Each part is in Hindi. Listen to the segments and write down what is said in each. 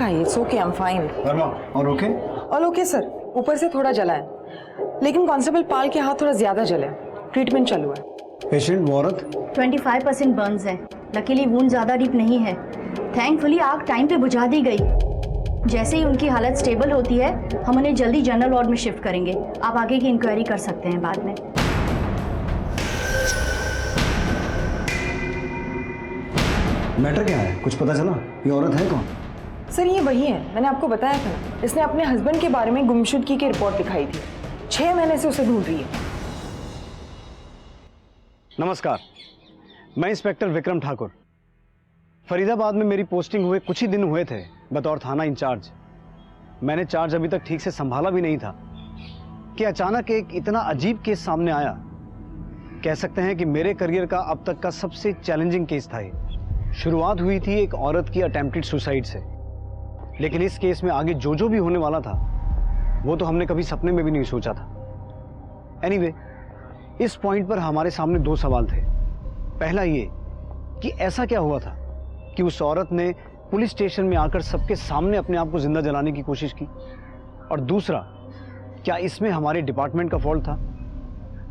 खाइए, it's okay, I am fine. Verma, और ओके? ऑल ओके सर, ऊपर से थोड़ा जला है, लेकिन कांस्टेबल पाल के हाथ थोड़ा ज्यादा जले, ट्रीटमेंट चालू है। पेशेंट वो औरत? 25% बर्न्स है। लकीली वूंड ज़्यादा डीप नहीं है। थैंकफुली आग टाइम पे बुझा दी गई। जैसे ही उनकी हालत स्टेबल होती है हम उन्हें जल्दी जनरल वार्ड में शिफ्ट करेंगे। आप आगे की इंक्वायरी कर सकते हैं बाद में। मैटर क्या है, कुछ पता चला? ये औरत है कौन? सर ये वही है, मैंने आपको बताया था ना, इसने अपने हस्बैंड के बारे में गुमशुदगी की रिपोर्ट दिखाई थी। 6 महीने से उसे ढूंढ रही है। नमस्कार, मैं इंस्पेक्टर विक्रम ठाकुर। फरीदाबाद में मेरी पोस्टिंग हुए कुछ ही दिन हुए थे बतौर थाना इंचार्ज। मैंने चार्ज अभी तक ठीक से संभाला भी नहीं था कि अचानक एक इतना अजीब केस सामने आया। कह सकते हैं कि मेरे करियर का अब तक का सबसे चैलेंजिंग केस था ये। शुरुआत हुई थी एक औरत की अटेम्प्टेड सुसाइड से, लेकिन इस केस में आगे जो भी होने वाला था वो तो हमने कभी सपने में भी नहीं सोचा था। एनीवे, इस पॉइंट पर हमारे सामने 2 सवाल थे। पहला ये कि ऐसा क्या हुआ था कि उस औरत ने पुलिस स्टेशन में आकर सबके सामने अपने आप को जिंदा जलाने की कोशिश की, और दूसरा, क्या इसमें हमारे डिपार्टमेंट का फॉल्ट था?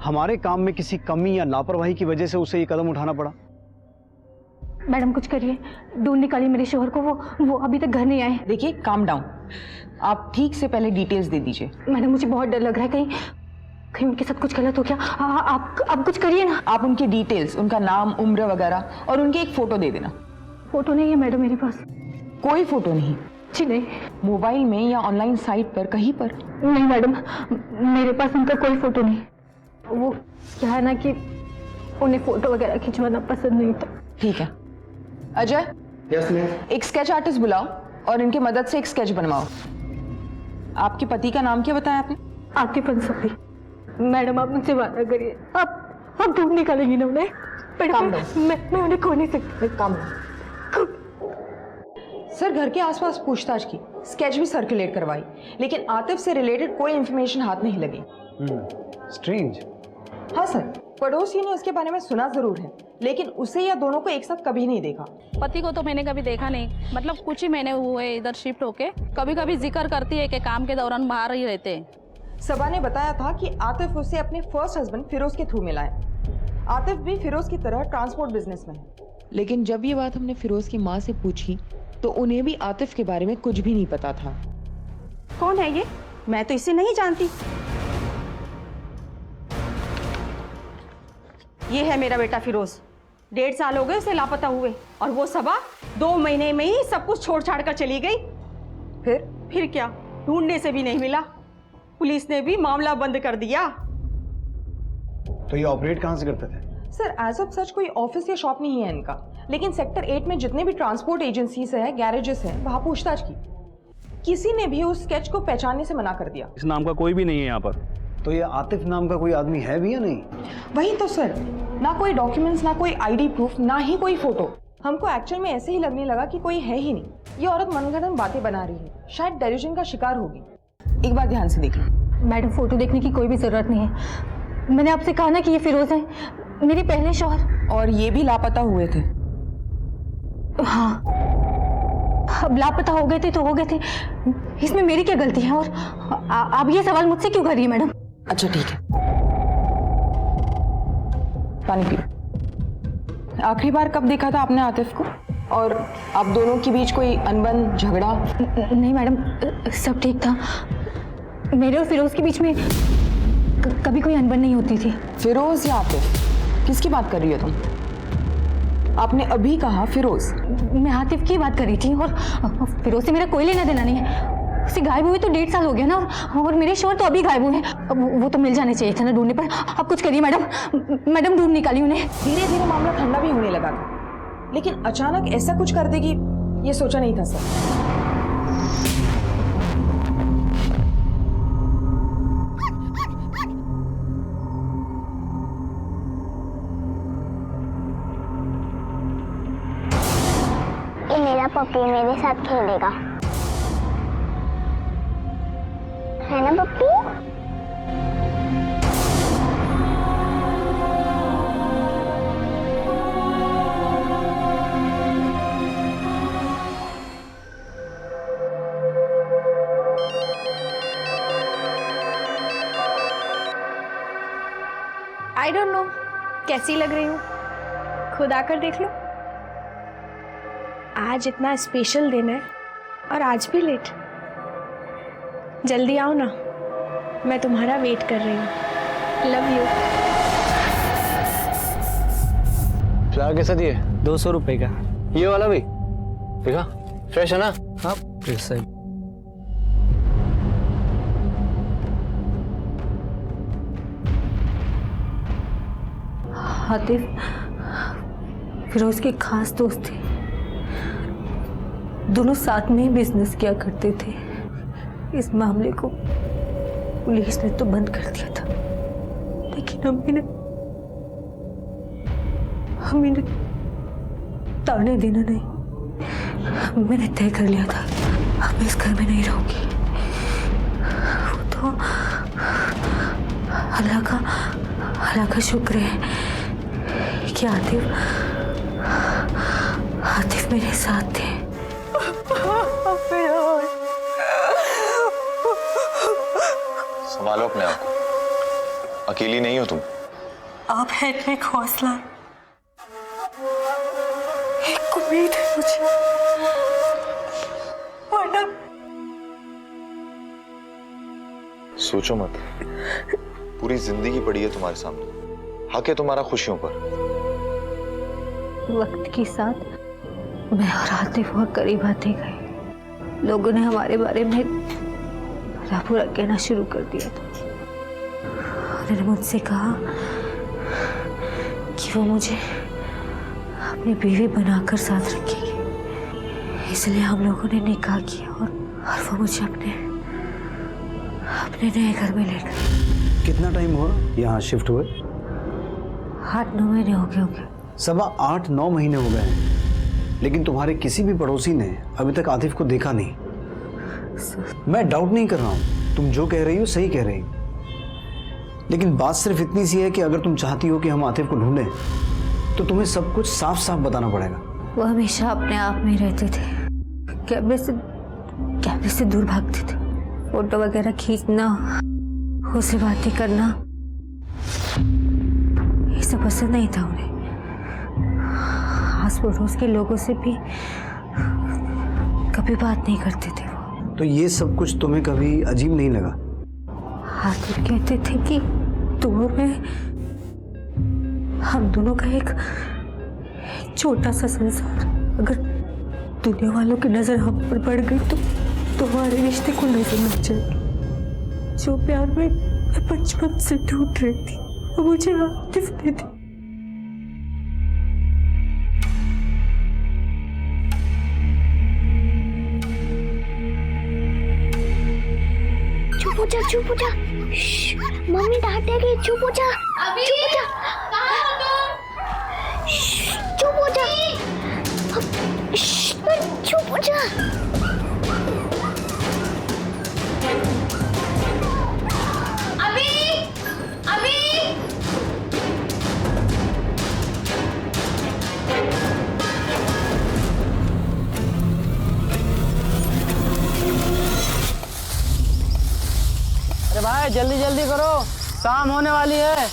हमारे काम में किसी कमी या लापरवाही की वजह से उसे ये कदम उठाना पड़ा? मैडम कुछ करिए, ढूंढ निकालिए मेरे शोहर को। वो अभी तक घर नहीं आए। देखिए, काम डाउन, आप ठीक से पहले डिटेल्स दे दीजिए। मैडम मुझे बहुत डर लग रहा है, कहीं उनके साथ कुछ गलत हो गया। आप कुछ करिए ना। आप उनकी डिटेल्स, उनका नाम, उम्र वगैरह और उनकी एक फोटो दे देना। फोटो नहीं है मैडम मेरे पास। कोई फोटो नहीं? जी नहीं। मोबाइल में या ऑनलाइन साइट पर कहीं पर? नहीं मैडम, मेरे पास उनका कोई फोटो नहीं। वो क्या है ना कि उन्हें फोटो वगैरह खिंचवाना पसंद नहीं था। ठीक है अजय, यस मैम। एक स्केच आर्टिस्ट बुलाओ और इनकी मदद से एक स्केच बनवाओ। आपके पति का नाम क्या बताया आपने? आतिफ अंसारी। मैडम आप मुझसे वादा करिए, आप ढूंढ निकालेंगी ना उन्हें? मैं उन्हें खो नहीं सकती। काम सर, घर के आसपास पूछताछ की, स्केच भी सर्कुलेट करवाई, लेकिन आतिफ से रिलेटेड कोई इंफॉर्मेशन हाथ नहीं लगी। स्ट्रेंज। हाँ सर, पड़ोसी ने उसके बारे में सुना जरूर है, लेकिन उसे या दोनों को एक साथ कभी नहीं देखा। पति को तो मैंने कभी देखा नहीं, मतलब कुछ ही महीने हुए इधर शिफ्ट होके। कभी कभी जिक्र करती है कि काम के दौरान बाहर ही रहते हैं। सबा ने बताया था कि आतिफ उसे अपने फर्स्ट हस्बैंड फिरोज के थ्रू मिला है। आतिफ भी फिरोज की तरह ट्रांसपोर्ट बिजनेस में है, लेकिन जब ये बात हमने फिरोज की माँ से पूछी तो उन्हें भी आतिफ के बारे में कुछ भी नहीं पता था। कौन है ये? मैं तो इसे नहीं जानती। ये है मेरा बेटा फिरोज। 1.5 साल हो गए उसे लापता हुए, और वो सबा 2 महीने में ही सब कुछ छोड़ छाड़ कर चली गई। फिर क्या, ढूंढने से भी नहीं मिला। पुलिस ने भी मामला बंद कर दिया। तो ये ऑपरेट कहाँ से करते थे? सर, एज ऑफ सच कोई ऑफिस या शॉप नहीं है इनका, लेकिन सेक्टर 8 में जितने भी ट्रांसपोर्ट एजेंसीज हैं, गैरेजेस हैं, वहां पूछताछ की। किसी ने भी उस स्केच को पहचानने से मना कर दिया। इस नाम का कोई भी नहीं है यहाँ पर। तो ये आतिफ नाम का कोई आदमी है भी या नहीं? वही तो सर, ना कोई डॉक्यूमेंट्स, ना कोई आईडी प्रूफ, ना ही कोई फोटो। हमको एक्चुअल में ऐसे ही लगने लगा कि कोई है ही नहीं। ये औरत मनगढ़ंत बातें बना रही है, शायद डेल्यूजन का शिकार होगी। एक बार ध्यान से देख लो। मैडम फोटो देखने की कोई भी जरूरत नहीं है। मैंने आपसे कहा ना कि ये फिरोज है, मेरे पहले शौहर। और ये भी लापता हुए थे? हाँ, अब लापता हो गए थे तो हो गए थे, इसमें मेरी क्या गलती है? और आप ये सवाल मुझसे क्यों कर रही है मैडम? अच्छा ठीक है, पानी पियो। आखिरी बार कब देखा था आपने आतिफ को? और आप दोनों के बीच कोई अनबन, झगड़ा? नहीं मैडम, सब ठीक था। मेरे और फिरोज के बीच में कभी कोई अनबन नहीं होती थी। फिरोज या आतिफ, किसकी बात कर रही हो तुम? आपने अभी कहा फिरोज। मैं आतिफ की बात कर रही थी, और फिरोज से मेरा कोई लेना देना नहीं है। उसे गायब हुए तो 1.5 साल हो गया ना, और मेरे शोहर तो अभी गायब हुए हैं। अब वो तो मिल जाने चाहिए था ना ढूंढने पर। आप कुछ करिए मैडम, मैडम ढूंढ निकाली उन्हें। धीरे धीरे मामला ठंडा भी होने लगा था, लेकिन अचानक ऐसा कुछ कर देगी ये सोचा नहीं था सर। मेरा पप्पी मेरे साथ खेलेगा, है ना पप्पी? आई डोंट नो कैसी लग रही हूँ, खुद आकर देख लो। आज इतना स्पेशल दिन है और आज भी लेट। जल्दी आओ ना, मैं तुम्हारा वेट कर रही हूँ। Love you. फ्लावर कैसा दिए? 200 रुपए का। ये वाला भी देखा, फ्रेश है ना? हाँ फ्रेश है। आतिफ फिरोज के खास दोस्त थे, दोनों साथ में ही बिजनेस किया करते थे। इस मामले को पुलिस ने तो बंद कर दिया था, लेकिन हमें ताने देना नहीं। मैंने तय कर लिया था अब इस घर में नहीं रहूंगी। वो तो अल्लाह का शुक्र है कि आतिफ मेरे साथ थे। संभालो अपने आप को, अकेली नहीं हो तुम। आप हैं एक हौसला, एक उम्मीद है मुझे, वरना सोचो मत, पूरी जिंदगी पड़ी है तुम्हारे सामने, हक है तुम्हारा खुशियों पर। वक्त के साथ मैं और आतिफ और करीब आते गए। लोगों ने हमारे बारे में भला बुरा कहना शुरू कर दिया था। उन्होंने मुझसे कहा कि वो मुझे अपनी बीवी बनाकर साथ रखेगी, इसलिए हम लोगों ने निकाह किया और वो मुझे अपने नए घर में ले गए। कितना टाइम हुआ यहाँ शिफ्ट हुए? 8-9 महीने हो गए होंगे। 8-9 महीने हो गए हैं, लेकिन तुम्हारे किसी भी पड़ोसी ने अभी तक आतिफ को देखा नहीं। मैं डाउट नहीं कर रहा हूँ, तुम जो कह रही हो सही कह रही हो, लेकिन बात सिर्फ इतनी सी है कि अगर तुम चाहती हो कि हम आतिफ को ढूंढें तो तुम्हें सब कुछ साफ साफ बताना पड़ेगा। वो हमेशा अपने आप में रहते थे, कैमरे से दूर भागते थे। फोटो वगैरह खींचना, उससे बातें करना, ये सब पसंद नहीं था उन्हें। आस पड़ोस के लोगों से भी कभी बात नहीं करते थे वो। तो ये सब कुछ तुम्हें कभी अजीब नहीं लगा? आतिफ कहते थे कि दोनों में हम दोनों का एक छोटा सा संसार, अगर दुनिया वालों की नजर हम पर पड़ गई तो हमारे रिश्ते को नजर लग जाएगी। जो प्यार में मैं बचपन से ढूंढ रही थी वो मुझे आतिफ ने दी। चुप हो जा। मम्मी डांटेगी, चुप हो जा। चुप हो जा। चुप हो जा। अरे भाई जल्दी जल्दी करो, शाम होने वाली है।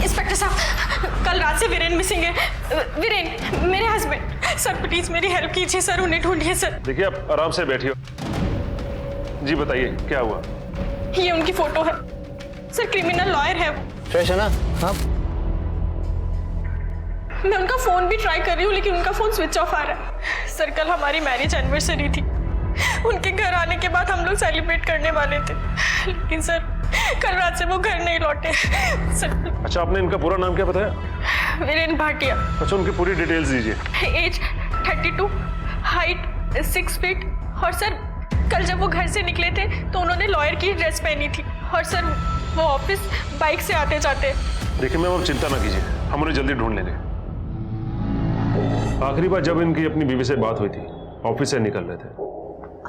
इंस्पेक्टर साहब, कल रात से वीरेन मिसिंग है। वीरेन, मेरे हस्बैंड। सर प्लीज मेरी हेल्प कीजिए सर, उन्हें ढूंढिए सर। देखिए आप आराम से बैठिए। जी बताइए क्या हुआ? ये उनकी फोटो है सर, क्रिमिनल लॉयर है वो। फ्रेश है ना? हाँ। मैं उनका फोन भी ट्राई कर रही हूँ लेकिन उनका फोन स्विच ऑफ आ रहा है। सर कल हमारी मैरिज एनिवर्सरी थी, उनके घर आने के बाद हम लोग सेलिब्रेट करने वाले थे, लेकिन सर कल रात से वो घर नहीं लौटे सर। अच्छा, आपने इनका पूरा नाम क्या बताया? वीरेन भाटिया। अच्छा, उनकी पूरी डिटेल्स दीजिए। एज 32, हाइट 6 फीट, और सर कल जब वो घर से निकले थे तो उन्होंने लॉयर की ड्रेस पहनी थी, और सर वो ऑफिस बाइक से आते जाते। देखिए मैम, आप चिंता ना कीजिए, हम उन्हें जल्दी ढूंढ लेंगे। आखिरी बार जब इनकी अपनी बीवी से बात हुई थी ऑफिस से निकल रहे थे।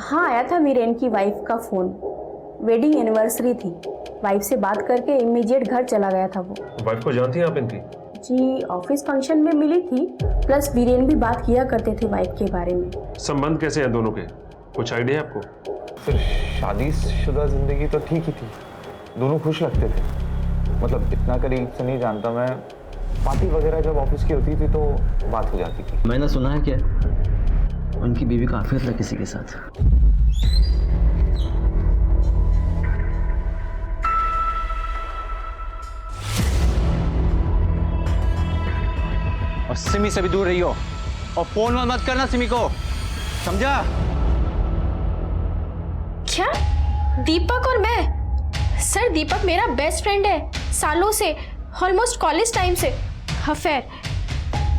हाँ, आया था वीरेन की वाइफ का फ़ोन। वेडिंग एनिवर्सरी थी, वाइफ से बात करके इमीडिएट घर चला गया था वो। वाइफ को जानती हैं आप इनकी? जी, ऑफिस फंक्शन में मिली थी, प्लस वीरेन भी बात किया करते थे वाइफ के बारे में। संबंध कैसे हैं दोनों के, कुछ आइडिया है आपको? फिर शादीशुदा जिंदगी तो ठीक ही थी, दोनों खुश लगते थे। मतलब इतना करीब से नहीं जानता मैं, पार्टी वगैरह जब ऑफिस की होती थी तो बात हो जाती थी। मैंने सुना है कि उनकी बीवी का अफेयर था किसी के साथ। और सिमी से भी दूर रही हो, और फोन मत करना सिमी को, समझा? क्या? दीपक और मैं? सर, दीपक मेरा बेस्ट फ्रेंड है, सालों से, ऑलमोस्ट कॉलेज टाइम से। अफेयर?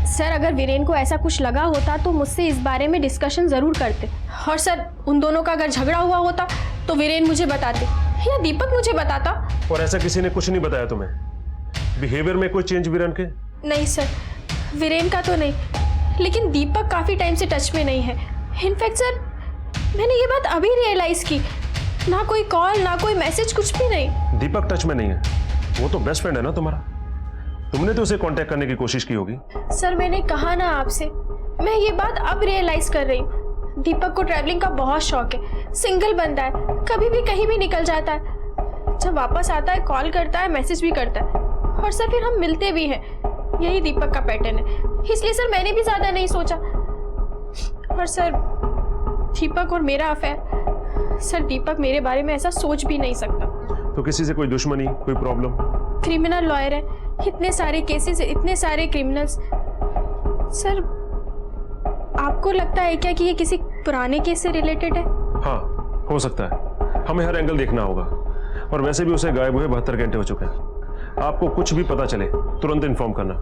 सर, अगर वीरेन को ऐसा कुछ लगा होता तो मुझसे इस बारे में डिस्कशन ज़रूर करते। और सर, उन दोनों का अगर झगड़ा हुआ होता तो वीरेन मुझे बताते या दीपक मुझे बताता। और ऐसा किसी ने कुछ नहीं बताया तुम्हें? बिहेवियर में कोई चेंज वीरेन के? नहीं सर, वीरेन का तो नहीं, लेकिन दीपक काफ़ी टाइम से टच में नहीं है। इनफैक्ट सर, मैंने ये बात अभी रियलाइज़ की, ना कोई कॉल ना कोई मैसेज, कुछ भी नहीं। दीपक टच में नहीं है? वो तो बेस्ट फ्रेंड है ना तुम्हारा, तुमने तो उसे कांटेक्ट करने की कोशिश की होगी। सर, मैंने कहा ना आपसे, मैं ये बात अब रियलाइज कर रही हूँ। दीपक को ट्रैवलिंग का बहुत शौक है, सिंगल बंदा है, कभी भी कहीं भी निकल जाता है। जब वापस आता है कॉल करता है, मैसेज भी करता है, और सर फिर हम मिलते भी हैं। यही दीपक का पैटर्न है, इसलिए सर मैंने भी ज़्यादा नहीं सोचा। और सर, दीपक और मेरा अफेयर, सर दीपक मेरे बारे में ऐसा सोच भी नहीं सकता। तो किसी से कोई दुश्मनी, कोई प्रॉब्लम? क्रिमिनल लॉयर है, इतने सारे केसेस, इतने सारे क्रिमिनल्स। सर, आपको लगता है क्या कि ये किसी पुराने केस से रिलेटेड है? हाँ, हो सकता है, हमें हर एंगल देखना होगा। और वैसे भी उसे गायब हुए 72 घंटे हो चुके हैं। आपको कुछ भी पता चले तुरंत इन्फॉर्म करना।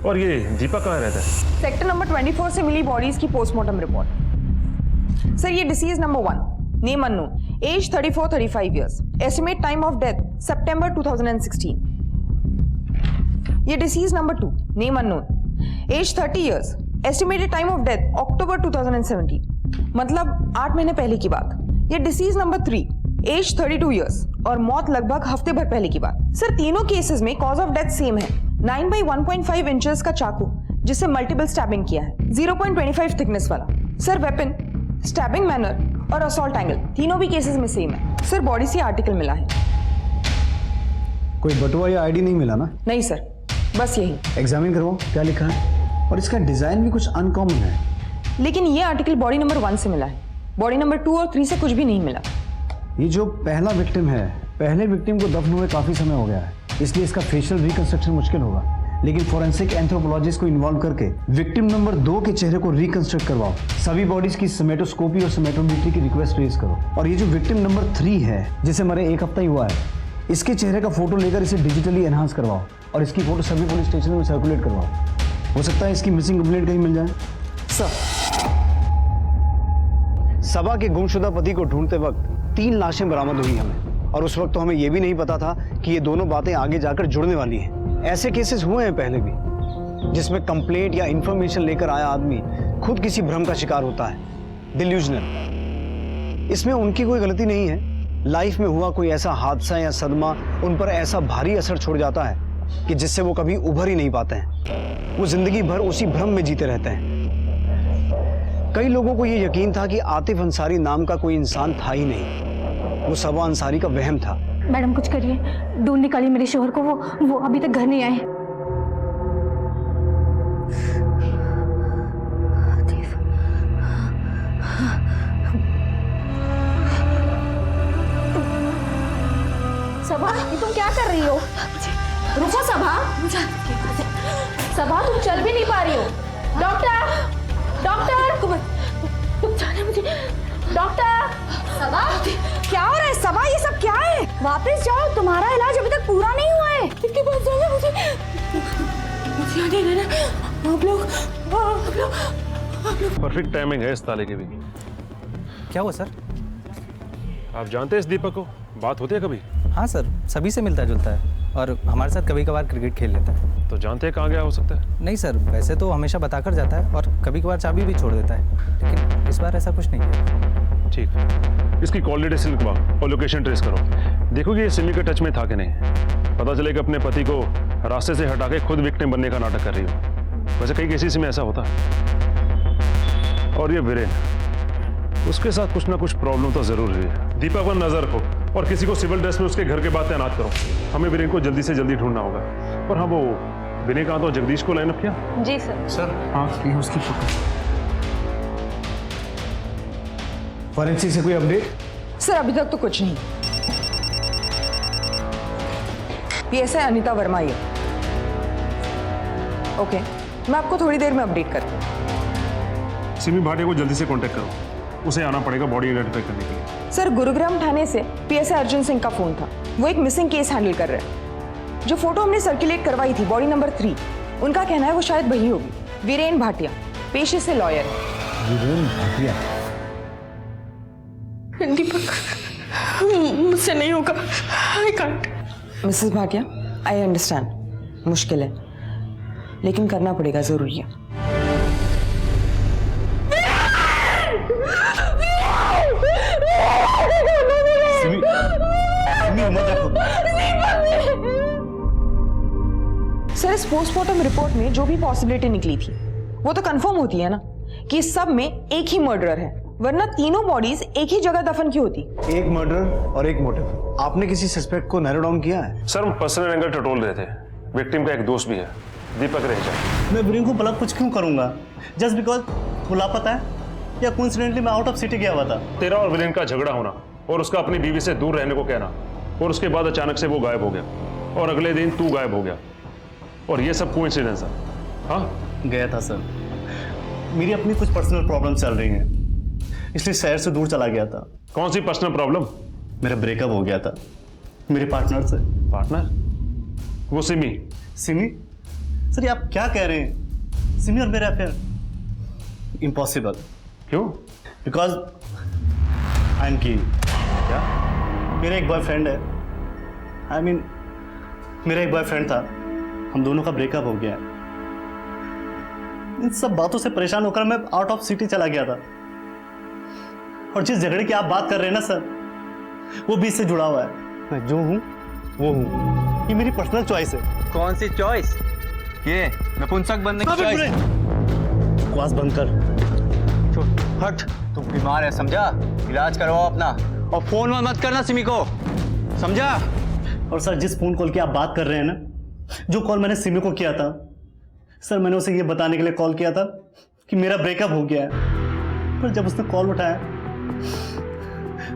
और ये दीपक कहाँ रहता है? सेक्टर नंबर 24 से मिली बॉडीज की पोस्टमार्टम रिपोर्ट। सर, ये deceased number 1, name unknown, age 34-35 years, estimate time of death September 2016। ये deceased number 2, name unknown, age 30 years, estimated time of death October 2017, मतलब 8 महीने पहले की बात। ये डिसीज नंबर 3, एज 32 ईयर्स, और मौत लगभग हफ्ते भर पहले की बात। सर, तीनों केसेस में कॉज ऑफ डेथ सेम है, 9 by 1.5 इंचेस का चाकू जिससे मल्टीपल स्टैबिंग किया है, 0.25 थिकनेस वाला। सर, वेपन, स्टैबिंग मैनर और असॉल्ट एंगल तीनों भी केसेस में सेम है। सर, बॉडी से आर्टिकल मिला है। कोई बटुआ या आईडी नहीं मिला ना? नहीं सर, बस यही। एग्जामिन करवाओ क्या लिखा है, और इसका डिजाइन भी कुछ अनकॉमन है। लेकिन ये आर्टिकल बॉडी नंबर 1 से मिला है, बॉडी नंबर 2 और 3 से कुछ भी नहीं मिला। ये जो पहला विक्टिम है, पहले विक्टिम को दफन हुए काफी समय हो गया है, इसलिए इसका फेशियल रिकंस्ट्रक्शन मुश्किल होगा। लेकिन फोरेंसिक एंथ्रोपोलॉजिस्ट को इन्वॉल्व करके विक्टिम नंबर 2 के चेहरे को रिकंस्ट्रक्ट करवाओ। सभी बॉडीज की स्मेटोस्कोपी और स्मेटोमेट्री की रिक्वेस्ट रेज करो। और ये जो विक्टिम नंबर 3 है, जिसे मरे 1 हफ्ता ही हुआ है, इसके चेहरे का फोटो लेकर इसे डिजिटली एनहांस करवाओ और इसकी फोटो सभी पुलिस स्टेशन में सर्कुलेट करवाओ। हो सकता है इसकी मिसिंग कंप्लेंट कहीं मिल जाए। सबा के गुमशुदा पति को ढूंढते वक्त 3 लाशें बरामद हुई हमें, और उस वक्त तो हमें यह भी नहीं पता था कि ये दोनों बातें आगे जाकर जुड़ने वाली हैं। ऐसे केसेस हुए हैं पहले भी, जिसमें कंप्लेंट या इंफॉर्मेशन लेकर आया आदमी खुद किसी भ्रम का शिकार होता है, डिल्यूजनल। इसमें उनकी कोई गलती नहीं है। लाइफ में हुआ कोई ऐसा हादसा या सदमा उन पर ऐसा भारी असर छोड़ जाता है कि जिससे वो कभी उभर ही नहीं पाते हैं। वो जिंदगी भर उसी भ्रम में जीते रहते हैं। कई लोगों को ये यकीन था कि आतिफ अंसारी नाम का कोई इंसान था ही नहीं, वो सबा अंसारी का वहम था। मैडम कुछ करिए, ढूंढ निकालिए मेरे शोहर को, वो अभी तक घर नहीं आए। सबा, ये तुम क्या कर रही हो? रुको सबा, सबा तुम चल भी नहीं पा रही हो। डॉक्टर, डॉक्टर, तुम जाने मुझे। डॉक्टर, सबा क्या हो रहा है? सबा, ये सब क्या है? वापस जाओ, तुम्हारा इलाज अभी तक पूरा नहीं हुआ है। इसके पास जाना मुझे यहाँ नहीं रहना। आप लोग परफेक्ट टाइमिंग है इस ताले की भी। क्या हुआ सर? आप जानते हैं इस दीपक को? बात होती है कभी? हाँ सर, सभी से मिलता जुलता है। और हमारे साथ कभी कभार क्रिकेट खेल लेता है। तो जानते हैं कहाँ गया हो सकता है? नहीं सर, वैसे तो हमेशा बताकर जाता है और कभी कभार चाबी भी छोड़ देता है, लेकिन इस बार ऐसा कुछ नहीं है। ठीक है, इसकी कॉल डिटेल्स लिखवाओ और लोकेशन ट्रेस करो। देखो कि ये सिमी के टच में था कि नहीं। पता चले कि अपने पति को रास्ते से हटा के खुद विक्टिम बनने का नाटक कर रही हो। वैसे कई केसेस में ऐसा होता है। और ये वीरेन, उसके साथ कुछ ना कुछ प्रॉब्लम तो जरूर है। दीपक पर नजर रखो और किसी को सिविल ड्रेस में उसके घर के बाद तैनात करो। हमें वीरेन को जल्दी से जल्दी ढूंढना होगा। और हाँ, वो विनय कहा तो जगदीश को लाइन अप किया? जी सर। सर हाँ, ये उसकी फॉरेंसिक से कोई अपडेट? सर अभी तक तो कुछ नहीं। पीएसआई अनीता वर्मा ये। ओके, मैं आपको थोड़ी देर में अपडेट करती हूँ। सिमी भाटिया को जल्दी से कांटेक्ट करो, उसे आना पड़ेगा बॉडी आइडेंटिफाई करने के लिए। सर गुरुग्राम थाने से पीएसआई अर्जुन सिंह का फोन था, वो एक मिसिंग केस हैंडल कर रहे हैं। जो फोटो हमने सर्कुलेट करवाई थी बॉडी नंबर 3, उनका कहना है वो शायद वही होगी। वीरेन भाटिया पेशे से लॉयर है। वीरेन भाटिया? दीपक मुझसे नहीं होगा, I can't. Mrs Bhatia, I understand, मुश्किल है लेकिन करना पड़ेगा, जरूरी है। सर इस पोस्टमार्टम रिपोर्ट में जो भी पॉसिबिलिटी निकली थी वो तो कंफर्म होती है ना कि इस सब में एक ही मर्डरर है, वरना तीनों बॉडीज एक ही जगह दफन की होती। एक मर्डर और एक मोटिव। आपने किसी सस्पेक्ट को नैरो डाउन किया है? सर हम पर्सनल एंगल टटोल रहे थे। विक्टिम का एक दोस्त भी है, दीपक रेजा। मैं वीरेन को भला कुछ क्यों करूंगा? जस्ट बिकॉज वो लापता है या कोइंसिडेंटली मैं आउट ऑफ सिटी गया हुआ था? तेरा और वीरेन का झगड़ा होना और उसका अपनी बीवी से दूर रहने को कहना, और उसके बाद अचानक से वो गायब हो गया और अगले दिन तू गायब हो गया, और ये सब कोइंसिडेंस है? हाँ गया था सर, मेरी अपनी कुछ पर्सनल प्रॉब्लम चल रही हैं, इसलिए शहर से दूर चला गया था। कौन सी पर्सनल प्रॉब्लम? मेरा ब्रेकअप हो गया था मेरे पार्टनर से। पार्टनर? वो सिमी? सिमी? सर ये आप क्या कह रहे हैं? सिमी और मेरा अफेयर? इम्पॉसिबल। क्यों? बिकॉज आई एम की। क्या? मेरा एक बॉयफ्रेंड है, आई मीन मेरा एक बॉयफ्रेंड था, हम दोनों का ब्रेकअप हो गया। इन सब बातों से परेशान होकर मैं आउट ऑफ सिटी चला गया था, और जिस झगड़े की आप बात कर रहे हैं ना सर, वो बीच से जुड़ा हुआ है। मैं जो हूँ वो हूँ, ये मेरी पर्सनल चॉइस है। कौन सी चॉइस? ये नपुंसक बनने की चॉइस? बकवास बंद कर। हट, तू बीमार है समझा? इलाज करवाओ अपना, और फोन मत करना सिमी को, समझा? और सर जिस फोन कॉल की आप बात कर रहे हैं ना, जो कॉल मैंने सिमी को किया था सर, मैंने उसे ये बताने के लिए कॉल किया था कि मेरा ब्रेकअप हो गया है। पर जब उसने कॉल उठाया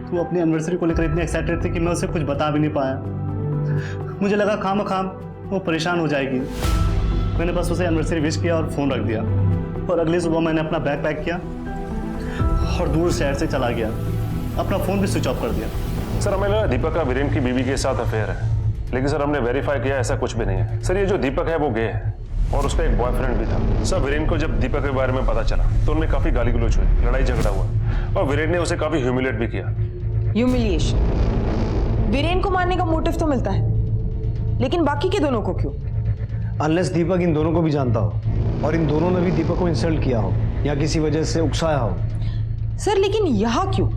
तो वो अपनी एनिवर्सरी को लेकर इतनी एक्साइटेड थी कि मैं उसे कुछ बता भी नहीं पाया। मुझे लगा खामखाम वो परेशान हो जाएगी, मैंने बस उसे एनिवर्सरी विश किया और फ़ोन रख दिया। और अगली सुबह मैंने अपना बैग पैक किया और दूर शहर से चला गया, अपना फ़ोन भी स्विच ऑफ कर दिया। सर हमें लगा दीपक का वीरेन की बीवी के साथ अफेयर है, लेकिन सर हमने वेरीफाई किया ऐसा कुछ भी नहीं है। सर ये जो दीपक है वो गे है और उसका एक बॉयफ्रेंड भी था। सर वीरेन को जब दीपक के बारे में पता चला तो उनमें काफी गाली गलौज हुई, लड़ाई झगड़ा हुआ, और वीरेन ने उसे काफी ह्यूमिलेट भी किया। ह्यूमिलिएशन? वीरेन को मारने का मोटिव तो मिलता है, लेकिन बाकी के दोनों को क्यों? अनलेस दीपक इन दोनों को भी जानता हो और इन दोनों ने भी दीपक को इंसल्ट किया हो या किसी वजह से उकसाया हो। सर लेकिन यहाँ क्यों?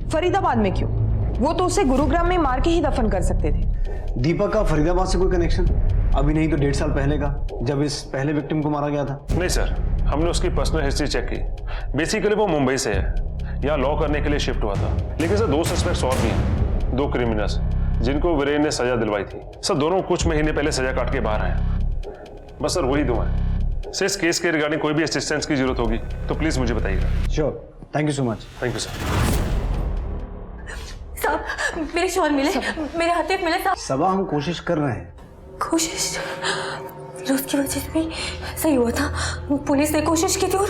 फरीदाबाद में क्यों? वो तो उसे गुरुग्राम में मार के ही दफन कर सकते थे। दीपक का फरीदाबाद से कोई कनेक्शन? अभी नहीं तो 1.5 साल पहले का, जब इस पहले विक्टिम को मारा गया था। नहीं सर, हमने उसकी पर्सनल हिस्ट्री चेक की। बेसिकली वो मुंबई से है, यहाँ लॉ करने के लिए शिफ्ट हुआ था। लेकिन सर 2 सस्पेक्ट्स और भी हैं, 2 क्रिमिनल्स जिनको वीरेन ने सजा दिलवाई थी। सर दोनों कुछ महीने पहले सजा काट के बाहर आए। बस सर वही 2 हैं। सर इस केस के रिगार्डिंग कोई भी असिस्टेंस की जरूरत होगी तो प्लीज मुझे बताइएगा। Sure, thank you so much. Thank you sir. साहब मेरे शॉल मिले, मेरे हाथे मिले साहब। सबा हम कोशिश कर रहे हैं। कोशिश? फिरोज की वजह से भी सही हुआ था, पुलिस ने कोशिश की थी और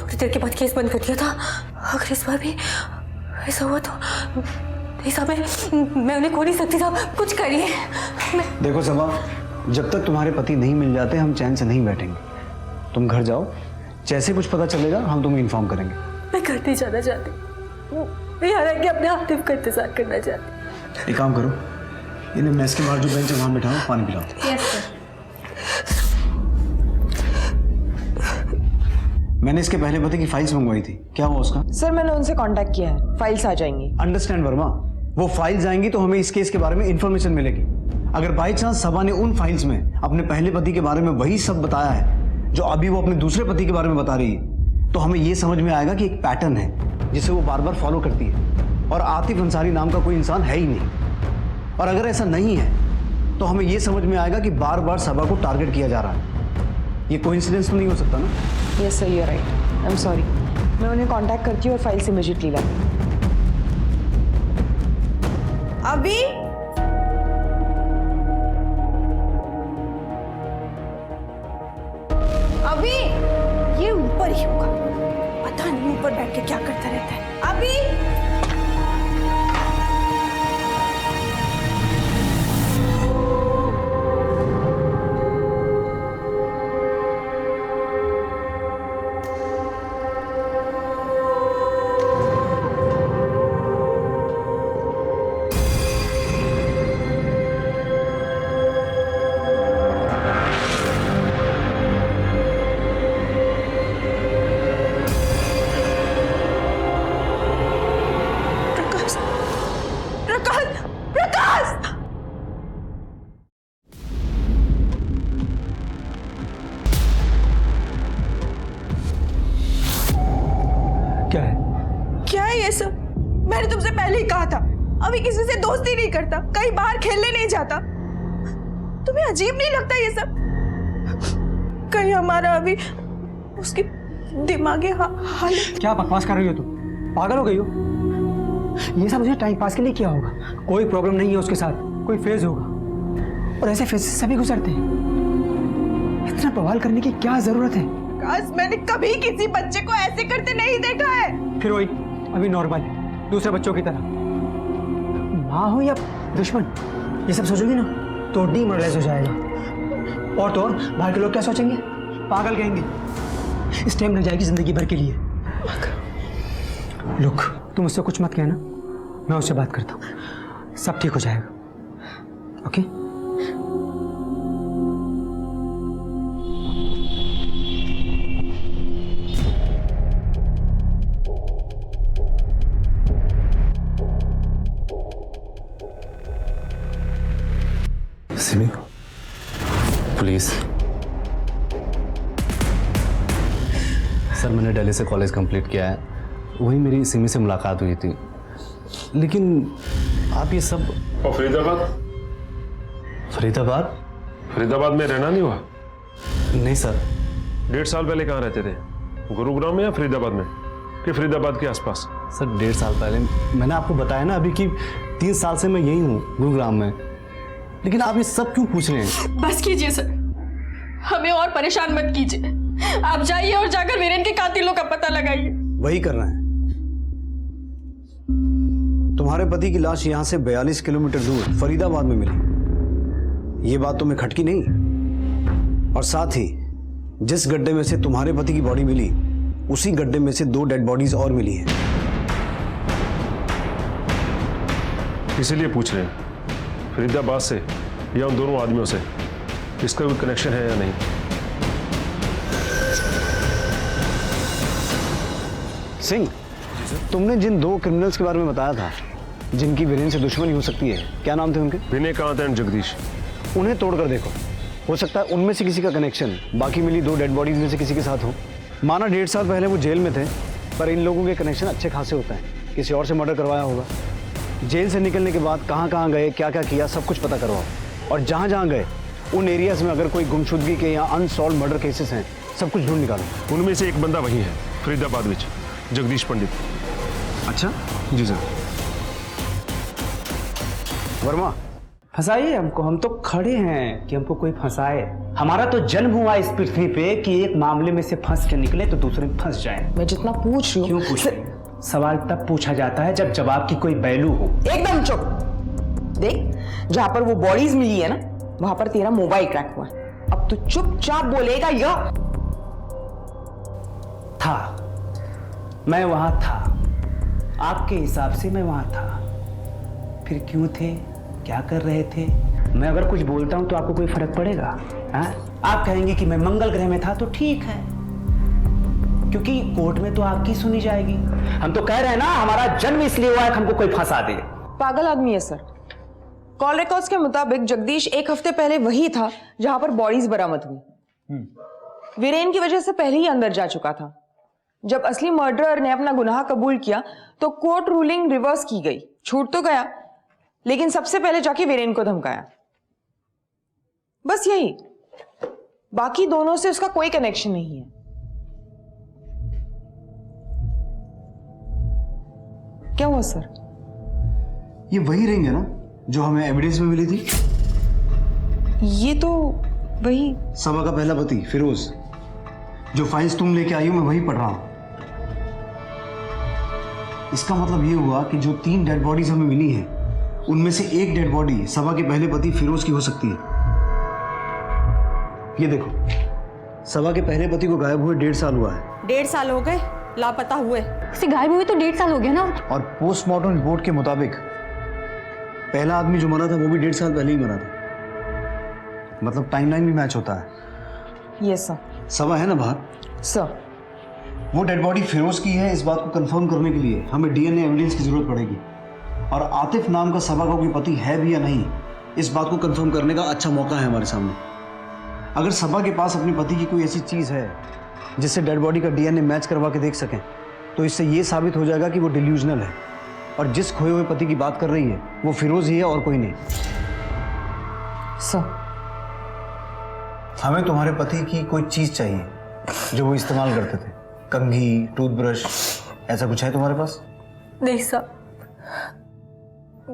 थोड़ी देर के बाद केस बंद कर दिया था। अगर इस बार भी ऐसा हुआ तो नहीं साहब, मैं उन्हें खो नहीं सकती साहब, कुछ करिए। देखो सबा, जब तक तुम्हारे पति नहीं मिल जाते हम चैन से नहीं बैठेंगे। तुम घर जाओ, जैसे कुछ पता चलेगा हम तुम्हें इन्फॉर्म करेंगे। मैं घर नहीं जाना चाहती, मैं यहाँ रह के अपने आतिफ का इंतजार करना चाहती। एक काम करो, इन्हें मेस के बाहर जो बेंच है वहां बिठाओ, पानी पिलाओ। Yes sir. मैंने इसके पहले पति की फाइल्स मंगवाई थी, क्या हुआ उसका? सर मैंने उनसे कांटेक्ट किया है, फाइल्स आ जाएंगी। अंडरस्टैंड वर्मा, वो फाइल्स आएंगी तो हमें इस केस के बारे में इंफॉर्मेशन मिलेगी। अगर बाई चांस सबा ने उन फाइल्स में अपने पहले पति के बारे में वही सब बताया है जो अभी वो अपने दूसरे पति के बारे में बता रही है, तो हमें ये समझ में आएगा कि एक पैटर्न है जिसे वो बार बार फॉलो करती है और आतिफ अंसारी नाम का कोई इंसान है ही नहीं। और अगर ऐसा नहीं है तो हमें ये समझ में आएगा कि बार बार सबा को टारगेट किया जा रहा है। ये कोइंसिडेंस तो नहीं हो सकता ना? Yes sir, you are right, I am sorry. मैं उन्हें कांटेक्ट करती हूँ और फाइल्स इमीडिएटली लाती हूँ। अभी अभी ये ऊपर ही होगा, पता नहीं ऊपर बैठ के क्या करता रहता है। अभी क्या है ये सब? मैंने तुमसे पहले ही कहा था, अभी किसी से दोस्ती नहीं करता, कहीं बाहर खेलने नहीं जाता। तुम्हें अजीब नहीं लगता ये सब? कहीं हमारा अभी उसकी दिमागी हालत। क्या बकवास कर रही हो तुम? पागल हो गई हो? ये सब उसने टाइम पास के लिए किया होगा, कोई प्रॉब्लम नहीं है उसके साथ, कोई फेज होगा और ऐसे फेज सभी गुजरते हैं। इतना बवाल करने की क्या जरूरत है? काश मैंने कभी किसी बच्चे को ऐसे करते नहीं देखा है। फिर वही अभी नॉर्मल दूसरे बच्चों की तरह, माँ हो या दुश्मन, ये सब सोचोगी ना तो डीमोरलाइज हो जाएगा। और तो और बाहर के लोग क्या सोचेंगे? पागल कहेंगे। इस टाइम रह जाएगी जिंदगी भर के लिए। लुक, तुम उससे कुछ मत कहना, मैं उससे बात करता हूँ, सब ठीक हो जाएगा। ओके? सिमी, प्लीज। सर मैंने दिल्ली से कॉलेज कंप्लीट किया है, वही मेरी सिमी से मुलाकात हुई थी, लेकिन आप ये सब। और फरीदाबाद? फरीदाबाद? फरीदाबाद में रहना नहीं हुआ? नहीं सर। 1.5 साल पहले कहाँ रहते थे? गुरुग्राम में या फरीदाबाद में, कि फरीदाबाद के आसपास? सर 1.5 साल पहले मैंने आपको बताया ना अभी कि 3 साल से मैं यही हूँ गुरुग्राम में, लेकिन आप ये सब क्यों पूछ रहे हैं? बस कीजिए सर, हमें और परेशान मत कीजिए। आप जाइए और जाकर वीरेन के कातिलों का पता लगाइए। वही कर रहे हैं। तुम्हारे पति की लाश यहां से 42 किलोमीटर दूर फरीदाबाद में मिली, ये बात तुम्हें खटकी नहीं? और साथ ही जिस गड्ढे में से तुम्हारे पति की बॉडी मिली, उसी गड्ढे में से 2 डेड बॉडीज और मिली हैं। इसीलिए पूछ रहे हैं फरीदाबाद से या उन दोनों आदमियों से इसका कोई कनेक्शन है या नहीं। सिंह, तुमने जिन 2 क्रिमिनल्स के बारे में बताया था जिनकी वीरेन से दुश्मनी हो सकती है, क्या नाम थे उनके? विनयकांत एंड जगदीश। उन्हें तोड़कर देखो, हो सकता है उनमें से किसी का कनेक्शन बाकी मिली 2 डेड बॉडीज में से किसी के साथ हो। माना 1.5 साल पहले वो जेल में थे, पर इन लोगों के कनेक्शन अच्छे खासे होते हैं, किसी और से मर्डर करवाया होगा। जेल से निकलने के बाद कहाँ कहाँ गए, क्या क्या किया, सब कुछ पता करवाओ। और जहाँ जहाँ गए उन एरियाज में अगर कोई गुमशुदगी के या अनसॉल्व मर्डर केसेस हैं, सब कुछ ढूंढ निकालो। उनमें से एक बंदा वही है फरीदाबाद में, जगदीश पंडित। अच्छा जी सर। वर्मा, फंसाइए हमको, हम तो खड़े हैं कि हमको कोई फंसाए। हमारा तो जन्म हुआ इस पृथ्वी पे कि एक मामले में से फंस के निकले तो दूसरे में फंस जाए। मैं जितना पूछ रही क्यों पूछ? सवाल तब पूछा जाता है जब जवाब की कोई वैल्यू हो। एकदम चुप। देख, जहां पर वो बॉडीज मिली है ना, वहां पर तेरा मोबाइल क्रैक हुआ। अब तू चुपचाप बोलेगा या? था, मैं वहां था, आपके हिसाब से मैं वहां था। फिर क्यों थे, क्या कर रहे थे? मैं अगर कुछ बोलता हूं तो आपको कोई फर्क पड़ेगा? हाँ, आप कहेंगे कि मैं मंगल ग्रह में था तो ठीक है, क्योंकि कोर्ट में तो आपकी सुनी जाएगी। हम तो कह रहे हैं ना, हमारा जन्म इसलिए हुआ है कि हमको कोई फंसा दे। पागल आदमी है सर। कॉल रिकॉर्ड्स के मुताबिक जगदीश 1 हफ्ते पहले वही था जहां पर बॉडीज बरामद हुई। वीरेन की वजह से पहले ही अंदर जा चुका था। जब असली मर्डरर ने अपना गुनाह कबूल किया तो कोर्ट रूलिंग रिवर्स की गई। छूट तो गया, लेकिन सबसे पहले जाके वीरेन को धमकाया। बस यही, बाकी दोनों से उसका कोई कनेक्शन नहीं है। क्या हुआ सर? ये वही रिंग है ना जो हमें एविडेंस में मिली थी? ये तो वही सबा का पहला पति फिरोज, जो फाइल्स तुम लेके आई हो मैं वही पढ़ रहा हूं। इसका मतलब ये हुआ कि जो 3 डेड बॉडीज हमें मिली हैं, उनमें से एक डेड बॉडी सबा के पहले पति फिरोज की हो सकती है। ये देखो, सबा के पहले पति को गायब हुए 1.5 साल हुआ है। 1.5 साल हो गए लापता हुए? उसे गायब हुए तो 1.5 साल हो गया ना। और पोस्टमार्टम रिपोर्ट के मुताबिक पहला आदमी जो मरा था वो भी 1.5 साल पहले ही मरा था। मतलब टाइमलाइन भी मैच होता है। Yes sir. सबा है ना बाहर? सर, वो डेड बॉडी फिरोज की है, इस बात को कंफर्म करने के लिए हमें डीएनए एविडेंस की जरूरत पड़ेगी। और आतिफ नाम का सबा का कोई पति है भी या नहीं, इस बात को कंफर्म करने का अच्छा मौका है हमारे सामने। अगर सबा के पास अपने पति की कोई ऐसी चीज है जिससे डेड बॉडी का डीएनए मैच करवा के देख सकें, तो इससे ये साबित हो जाएगा कि वो डिल्यूजनल है और जिस खोए हुए पति की बात कर रही है वो फिरोज ही है और कोई नहीं। सर, हमें तुम्हारे पति की कोई चीज चाहिए जो वो इस्तेमाल करते थे। कंघी, टूथब्रश, ऐसा कुछ है तुम्हारे पास? नहीं साहब,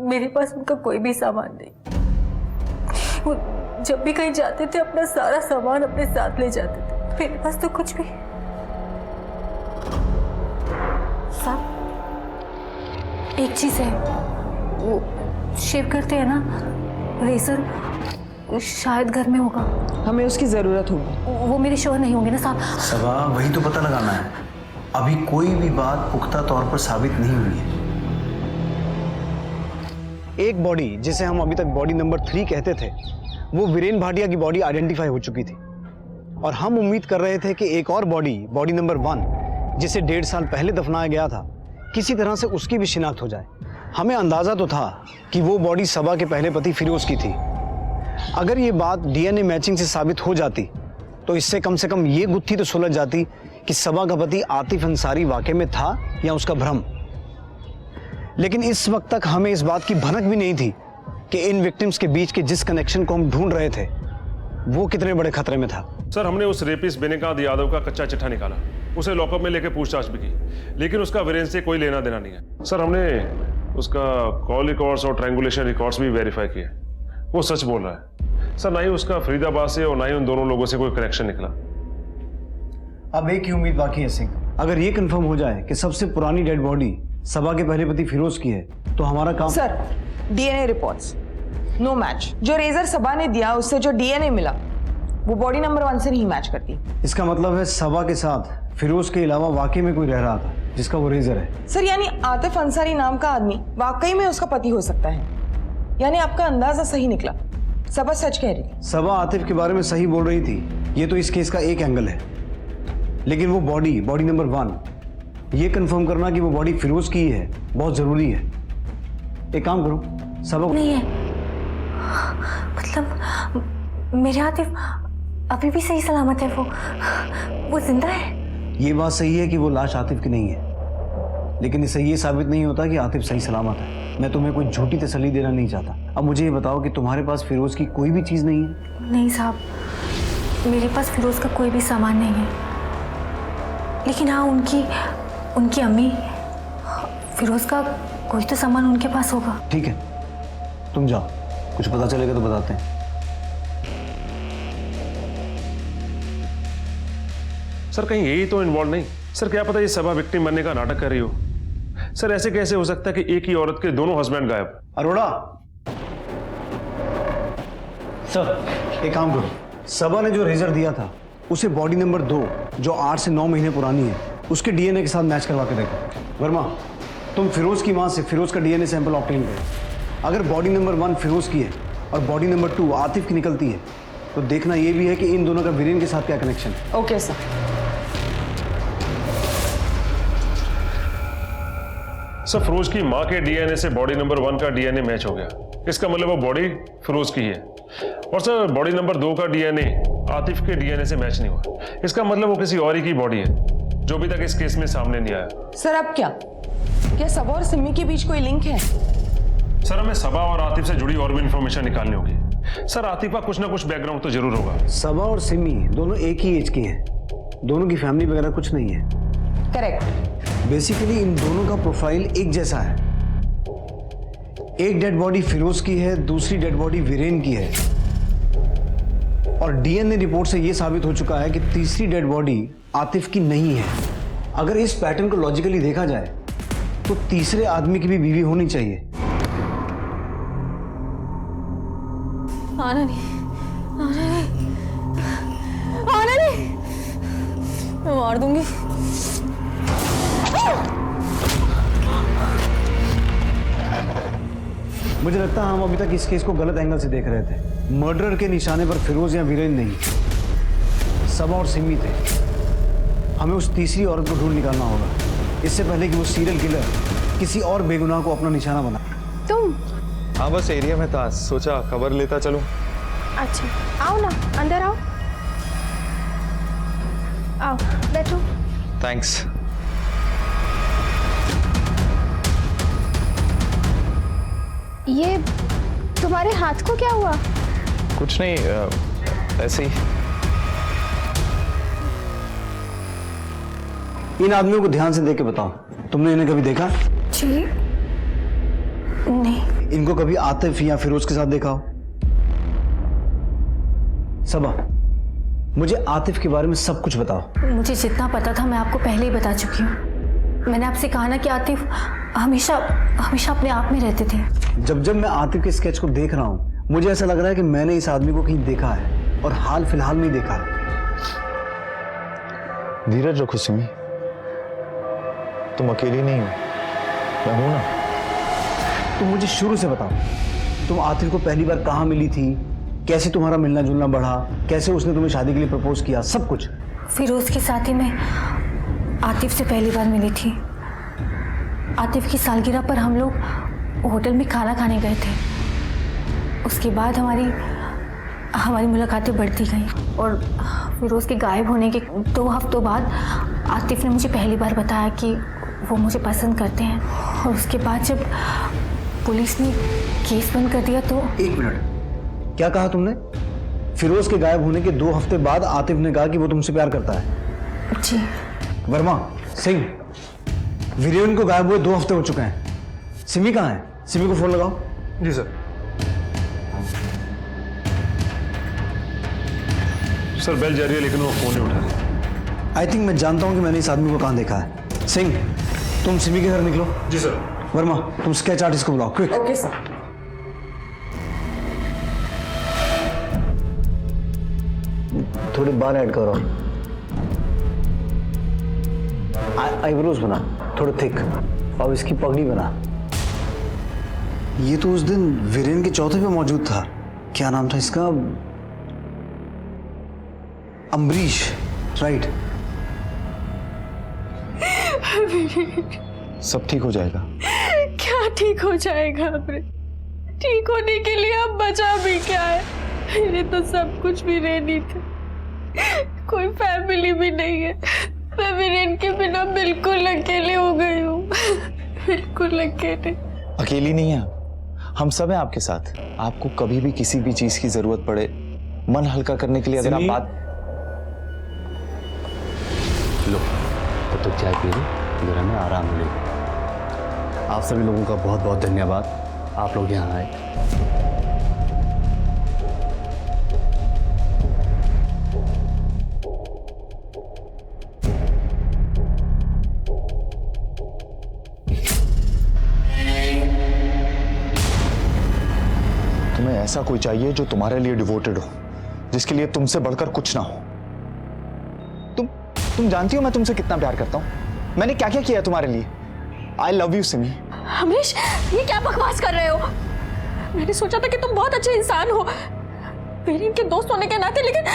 मेरे पास उनका कोई भी सामान नहीं। वो जब भी कहीं जाते थे अपना सारा सामान अपने साथ ले जाते थे। मेरे पास तो कुछ भी। साहब, एक चीज है, वो शेव करते हैं ना, रेजर, शायद घर में होगा। हमें उसकी जरूरत होगी। वो मेरे शोर नहीं होंगे ना साहब? सबा, वही तो पता लगाना है। अभी कोई भी बात पुख्ता तौर पर साबित नहीं हुई है। एक बॉडी जिसे हम अभी तक बॉडी नंबर 3 कहते थे, वो वीरेन भाटिया की बॉडी आइडेंटिफाई हो चुकी थी और हम उम्मीद कर रहे थे कि एक और बॉडी नंबर 1, जिसे 1.5 साल पहले दफनाया गया था, किसी तरह से उसकी भी शिनाख्त हो जाए। हमें अंदाजा तो था कि वो बॉडी सबा के पहले पति फिरोज की थी। अगर ये बात डीएनए मैचिंग से साबित हो जाती तो इससे कम से कम ये गुत्थी तो सुलझ जाती कि सबा का पति आतिफ अंसारी वाकई में था या उसका भ्रम। लेकिन इस वक्त तक हमें इस बात की भनक भी नहीं थी कि इन विक्टिम्स के बीच के जिस कनेक्शन को हम ढूंढ रहे थे वो कितने बड़े खतरे में था। सर, हमने उस रेपिस्ट बेनिकाद यादव का कच्चा चिट्ठा निकाला, उसे लॉकअप में लेकर पूछताछ भी की, लेकिन उसका वीरेन से कोई लेना देना नहीं है। सर, हमने उसका कॉल रिकॉर्ड्स और ट्रायंगुलेशन रिकॉर्ड्स भी वेरीफाई किए, वो सच बोल रहा है। सर, ना ही उसका फरीदाबाद से और ना ही उन दोनों लोगों से कोई कनेक्शन निकला। अब एक ही उम्मीद बाकी है सिंह, अगर ये कंफर्म हो जाए कि सबसे पुरानी डेड बॉडी सबा के पहले पति फिरोज की है तो हमारा काम। Sir, DNA reports no match. जो रेजर सबा ने दिया उससे जो डीएनए मिला वो बॉडी नंबर 1 से नहीं मैच करती। इसका मतलब है सबा के साथ फिरोज के अलावा वाकई में कोई रह रहा था जिसका वो रेजर है। सर, यानी आतिफ अंसारी नाम का आदमी वाकई में उसका पति हो सकता है। यानी आपका अंदाजा सही निकला, सबा सच कह रही थी। सबा आतिफ के बारे में सही बोल रही थी, ये तो इस केस का एक एंगल है। लेकिन वो बॉडी नंबर 1, ये कंफर्म करना कि वो बॉडी फिरोज की है बहुत जरूरी है। एक काम करो, सबा नहीं है, मतलब मेरे आतिफ अभी भी सही सलामत है। वो जिंदा है। ये बात सही है कि वो लाश आतिफ की नहीं है, लेकिन इससे ये साबित नहीं होता कि आतिफ सही सलामत है। मैं तुम्हें कोई झूठी तसल्ली देना नहीं चाहता। अब मुझे ये बताओ कि तुम्हारे पास फिरोज की कोई भी चीज़ नहीं है? नहीं साहब, मेरे पास फिरोज का कोई भी सामान नहीं है। लेकिन हाँ, उनकी अम्मी, फिरोज का कोई तो सामान उनके पास होगा। ठीक है, तुम जाओ, कुछ पता चलेगा तो बताते हैं। सर, कहीं यही तो इन्वॉल्व नहीं? सर, क्या पता ये सबा विक्टिम बनने का नाटक कर रही हो। सर, ऐसे कैसे हो सकता है कि एक ही औरत के दोनों हस्बैंड गायब? अरोड़ा, सर एक काम करो, सबा ने जो रेजर दिया था उसे बॉडी नंबर 2, जो 8 से 9 महीने पुरानी है, उसके डीएनए के साथ मैच करवा के देखो। वर्मा, तुम फिरोज की मां से फिरोज का डीएनए सैंपल ऑब्टेन करो। अगर बॉडी नंबर 1 फिरोज की है और बॉडी नंबर 2 आतिफ की निकलती है तो देखना यह भी है कि इन दोनों का वीरेन के साथ क्या कनेक्शन है। Okay sir. सर फिरोज की मां के डीएनए से बॉडी नंबर 1 का डीएनए मैच हो गया, इसका मतलब वो बॉडी फिरोज की है। और सर बॉडी नंबर 2 का डीएनए आतिफ के डीएनए से मैच नहीं हुआ, इसका मतलब वो किसी और ही की बॉडी है जो अभी तक इस केस में सामने नहीं आया। सर अब क्या सबा और सिमी के बीच कोई लिंक है? सर हमें सबा और आतिफ से जुड़ी और भी इंफॉर्मेशन निकालनी होगी। सर आतिफ का कुछ ना कुछ बैकग्राउंड तो जरूर होगा। सबा और सिमी दोनों एक ही एज की हैं, दोनों की फैमिली वगैरह कुछ नहीं है। करेक्ट। बेसिकली इन दोनों का प्रोफाइल एक जैसा है। एक डेड बॉडी फिरोज की है, दूसरी डेड बॉडी वीरेन की है। और डीएनए रिपोर्ट से यह साबित हो चुका है कि तीसरी डेड बॉडी आतिफ की नहीं है। अगर इस पैटर्न को लॉजिकली देखा जाए तो तीसरे आदमी की भी बीवी होनी चाहिए। आना नहीं, आना नहीं, आना नहीं, मैं मार दूंगी। मुझे लगता है हम अभी तक इस केस को गलत एंगल से देख रहे थे। मर्डर के निशाने पर फिरोज या वीरेन नहीं, सबा और सिमी थे। हमें उस तीसरी औरत को ढूंढ निकालना होगा इससे पहले कि वो सीरियल किलर किसी और बेगुनाह को अपना निशाना बना। तुम? हाँ बस एरिया में था, सोचा खबर लेता चलूं। अच्छा आओ ना, अंदर आओ, आओ बैठो। थैंक्स। ये तुम्हारे हाथ को क्या हुआ? कुछ नहीं, ऐसे ही। इन आदमियों को ध्यान से देख के बताओ, तुमने इन्हें कभी देखा? जी नहीं। इनको कभी आतिफ या फिरोज के साथ देखा हो? सबा, मुझे आतिफ के बारे में सब कुछ बताओ। मुझे जितना पता था मैं आपको पहले ही बता चुकी हूँ। मैंने आपसे कहा ना कि आतिफ हमेशा हमेशा अपने आप में रहते थे। जब मैं आतिफ के स्केच को देख रहा हूं मुझे ऐसा लग रहा है कि मैंने इस आदमी को कहीं देखा है और हाल फिलहाल में ही देखा है। धीरज रखो सिमी, तुम अकेली नहीं हो, मैं हूं ना। तुम मुझे शुरू से बताओ, तुम आतिफ को पहली बार कहाँ मिली थी, कैसे तुम्हारा मिलना जुलना बढ़ा, कैसे उसने तुम्हें शादी के लिए प्रपोज किया, सब कुछ। फिरोज के साथ ही मैं आतिफ से पहली बार मिली थी। आतिफ की सालगिरह पर हम लोग होटल में खाना खाने गए थे। उसके बाद हमारी मुलाकातें बढ़ती गईं और फिरोज के गायब होने के 2 हफ्तों बाद आतिफ ने मुझे पहली बार बताया कि वो मुझे पसंद करते हैं। और उसके बाद जब पुलिस ने केस बंद कर दिया तो। 1 मिनट, क्या कहा तुमने? फिरोज के गायब होने के 2 हफ्ते बाद आतिफ ने कहा कि वो तुमसे प्यार करता है? जी। वर्मा, सिंह, वीरेन को गायब हुए 2 हफ्ते हो चुके हैं। सिमी कहाँ है? सिमी को फोन लगाओ। जी सर। सर बेल जा रही है लेकिन वो फोन नहीं उठा रही। आई थिंक मैं जानता हूं कि मैंने इस आदमी को कहां देखा है। सिंह, तुम सिमी के घर निकलो। जी सर। वर्मा, तुम स्केच आर्टिस्ट को बुलाओ, क्विक। Okay sir. थोड़ी बार ऐड करो। आईब्रोज बना थोड़े थिक और इसकी पगड़ी बना। ये तो उस दिन वीरेन के चौथे पे मौजूद था। क्या नाम था इसका? अम्बरीश, राइट? सब ठीक हो जाएगा। क्या ठीक हो जाएगा? अपने ठीक होने के लिए अब बचा भी क्या है? मेरे तो सब कुछ वीरेन ही थे, कोई फैमिली भी नहीं है। मैं वीरेन के बिना बिल्कुल अकेले हो गई हूँ, बिल्कुल अकेले। अकेली नहीं है, हम सब हैं आपके साथ। आपको कभी भी किसी भी चीज की जरूरत पड़े, मन हल्का करने के लिए अगर आप बात। लो तो चाय पी लो, जरा में आराम मिलेगा। आप सभी लोगों का बहुत बहुत धन्यवाद, आप लोग यहाँ आए। तुम्हें ऐसा कोई चाहिए जो तुम्हारे लिए डिवोटेड हो, जिसके लिए तुमसे बढ़कर कुछ ना हो। तुम जानती हो मैं तुमसे कितना प्यार करता हूं। मैंने क्या क्या किया है तुम्हारे लिए। I love you Simi. हमेश, ये क्या बकवास कर रहे हो? मैंने सोचा था कि तुम बहुत अच्छे इंसान हो, वीरेन के दोस्त होने के नाते, लेकिन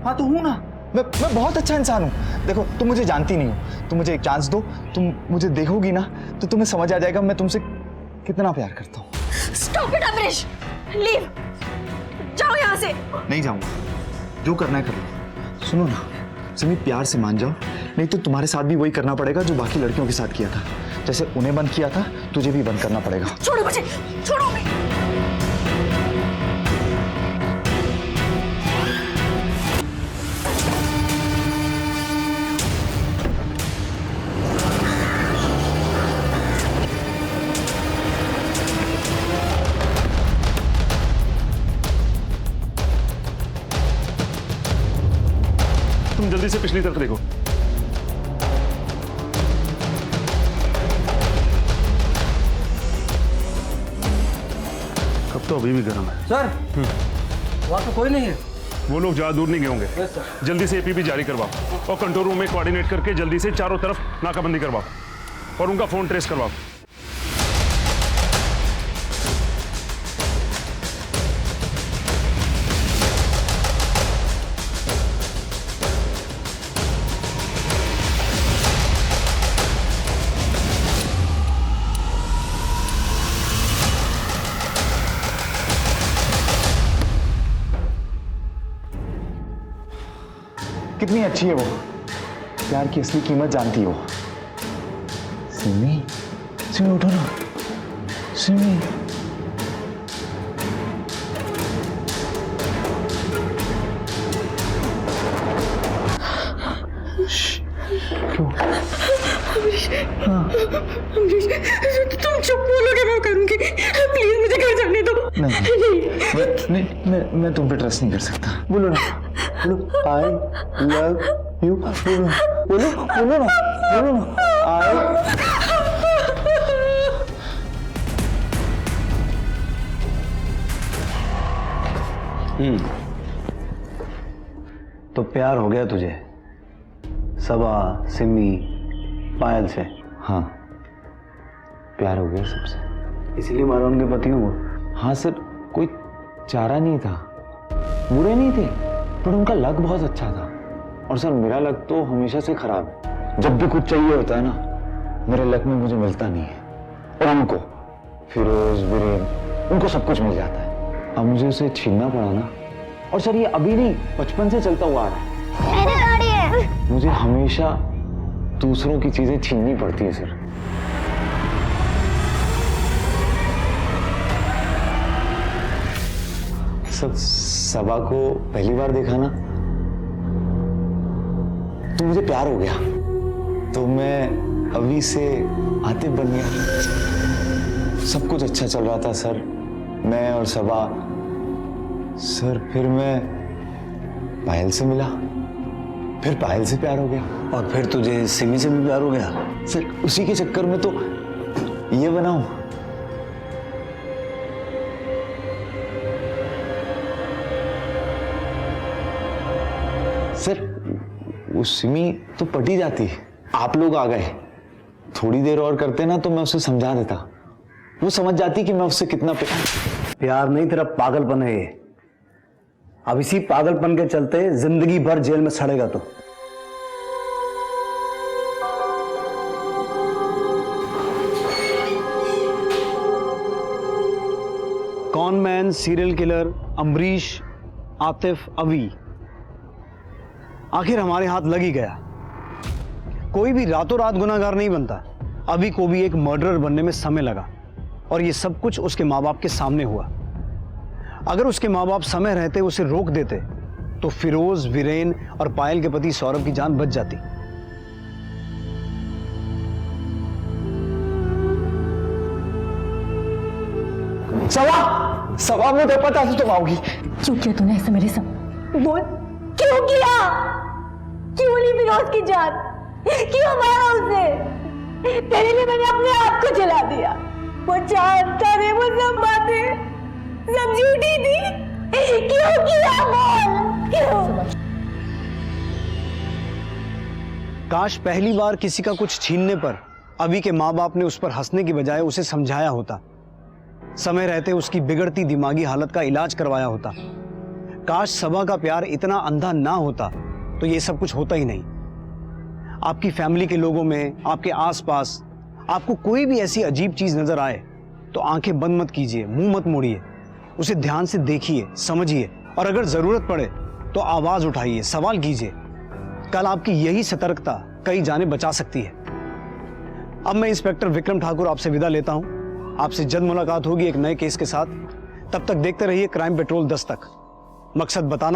हाँ तो हूँ ना, मैं बहुत अच्छा इंसान हूँ। देखो तुम मुझे जानती नहीं हो, तुम मुझे एक चांस दो, तुम मुझे देखोगी ना तो तुम्हें समझ आ जाएगा मैं तुमसे कितना प्यार करता हूँ। स्टॉप इट अमरीश, लीव, जाओ यहाँ से। नहीं जाऊंगा, जो करना है कर लो। सुनो ना सिमी, प्यार से मान जाओ, नहीं तो तुम्हारे साथ भी वही करना पड़ेगा जो बाकी लड़कियों के साथ किया था। जैसे उन्हें बंद किया था तुझे भी बंद करना पड़ेगा। छोड़ो मुझे, छोड़ो। तुम जल्दी से पिछली तरफ देखो। कब तो अभी भी गर्म है। सर वहाँ तो कोई नहीं है। वो लोग ज्यादा दूर नहीं गए होंगे। जल्दी से एपीपी जारी करवाओ और कंट्रोल रूम में कोऑर्डिनेट करके जल्दी से चारों तरफ नाकाबंदी करवाओ और उनका फोन ट्रेस करवाओ। कितनी अच्छी है वो, प्यार की असली कीमत जानती हो। सिमी, सिमी उठो ना, सिमी। हाँ। तुम चुप बोलोगे मैं करूंगी, प्लीज मुझे घर जाने दो। नहीं, मैं तुम पे ट्रस्ट नहीं कर सकता। बोलो ना, बोलो आई लव यू, बोलो ना आई। तो प्यार हो गया तुझे सबा, सिमी, पायल से? हाँ प्यार हो गया सबसे, इसलिए मारा उनके पति को? हाँ सर, कोई चारा नहीं था, बुरे नहीं थे, पर उनका लक बहुत अच्छा था। और सर मेरा लक तो हमेशा से खराब है। जब भी कुछ चाहिए होता है ना, मेरे लक में मुझे मिलता नहीं है। और उनको, फिरोज, वीरेन, उनको सब कुछ मिल जाता है। अब मुझे उसे छीनना पड़ा ना। और सर ये अभी नहीं, बचपन से चलता हुआ आ रहा है। मेरी गाड़ी है। मुझे हमेशा दूसरों की चीजें छीननी पड़ती है सर। सब सबा को पहली बार देखा ना तो मुझे प्यार हो गया, तो मैं अभी से आतिफ बन गया। सब कुछ अच्छा चल रहा था सर, मैं और सबा। सर फिर मैं पायल से मिला, फिर पायल से प्यार हो गया, और फिर तुझे सिमी से भी प्यार हो गया? सर उसी के चक्कर में तो ये बनाऊं। सर वो सिमी तो पटी जाती, आप लोग आ गए, थोड़ी देर और करते ना तो मैं उसे समझा देता, वो समझ जाती कि मैं उससे कितना प्यार नहीं, तेरा पागलपन है ये। अब इसी पागलपन के चलते जिंदगी भर जेल में सड़ेगा तो। Cone man, serial killer, Amrish, Atif, अवी, आखिर हमारे हाथ लग ही गया। कोई भी रातों रात गुनाहगार नहीं बनता। अभी को भी एक मर्डरर बनने में समय लगा, और ये सब कुछ उसके माँ बाप के सामने हुआ। अगर उसके माँ बाप समय रहते उसे रोक देते तो फिरोज, वीरेन और पायल के पति सौरभ की जान बच जाती। सवा मुझे पता था तुम आओगी। क्यों किया तूने ऐसा मेरे साथ? बोल, क्यों किया? क्यों ली फिरोज की जान? क्यों मारा उसे? तेरे लिए मैंने अपने आप को जला दिया। वो जानता नहीं, वो सब बातें सब झूठी थी। क्यों किया? बोल, क्यों? काश पहली बार किसी का कुछ छीनने पर अभी के माँ बाप ने उस पर हंसने की बजाय उसे समझाया होता। समय रहते उसकी बिगड़ती दिमागी हालत का इलाज करवाया होता। काश सबा का प्यार इतना अंधा ना होता तो ये सब कुछ होता ही नहीं। आपकी फैमिली के लोगों में, आपके आसपास आपको कोई भी ऐसी अजीब चीज नजर आए तो आंखें बंद मत कीजिए, मुंह मत मोड़िए, उसे ध्यान से देखिए, समझिए और अगर जरूरत पड़े तो आवाज उठाइए, सवाल कीजिए। कल आपकी यही सतर्कता कई जाने बचा सकती है। अब मैं इंस्पेक्टर विक्रम ठाकुर आपसे विदा लेता हूं। आपसे जल्द मुलाकात होगी एक नए केस के साथ। तब तक देखते रहिए क्राइम पेट्रोल 10 तक। मकसद बताना